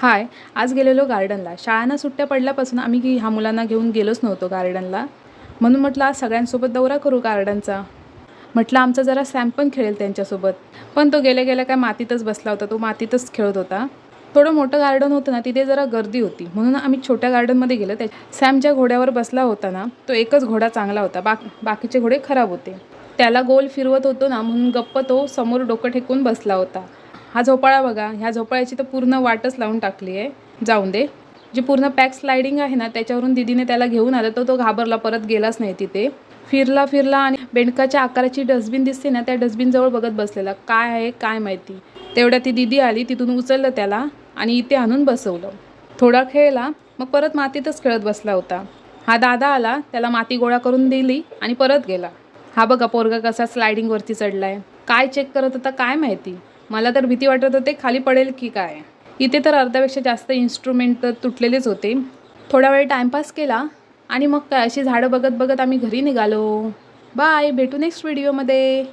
हाय, आज गेलेलो गार्डनला. शाळांना सुट्ट्या पडल्यापासून आम्ही ह्या मुलांना घेऊन गेलोच नव्हतो गार्डनला. म्हणून म्हटलं आज सगळ्यांसोबत दौरा करू गार्डनचा. म्हटलं आमचा जरा सॅम पण खेळेल त्यांच्यासोबत. पण तो गेल्या गेल्या काय मातीतच बसला होता. तो मातीतच खेळत होता. थोडं मोठं गार्डन होतं ना, तिथे जरा गर्दी होती. म्हणून आम्ही छोट्या गार्डनमध्ये गेलो. सॅम ज्या घोड्यावर बसला होता ना, तो एकच घोडा चांगला होता. बाकीचे घोडे खराब होते. त्याला गोल फिरवत होतो ना, म्हणून गप्प तो समोर डोकं टेकून बसला होता. हा झोपाळा बघा, ह्या झोपाळ्याची तर पूर्ण वाटच लावून टाकली आहे. जाऊन दे. जी पूर्ण पॅक स्लायडिंग आहे ना, त्याच्यावरून दीदीने त्याला घेऊन आलं तर तो घाबरला, परत गेलाच नाही तिथे. फिरला आणि बेंडकाच्या आकाराची डस्टबिन दिसते ना, त्या डस्टबिनजवळ बघत बसलेला. काय आहे काय माहिती. तेवढ्या ती दीदी आली, तिथून उचललं त्याला आणि इथे आणून बसवलं. थोडा खेळला, मग परत मातीतच खेळत बसला होता. हा दादा आला, त्याला माती गोळा करून दिली आणि परत गेला. हा बघा पोरगा कसा स्लायडिंगवरती चढलाय. काय चेक करत होता काय माहिती. मला तर भीती वाटत होते खाली पडेल की काय. इथे तर अर्ध्यापेक्षा जास्त इन्स्ट्रुमेंट तुटलेलेच होते. थोडा वेळ टाईमपास केला आणि मग काय अशी झाडं बघत बघत आम्ही घरी निघालो. बाय, भेटू नेक्स्ट व्हिडिओमध्ये.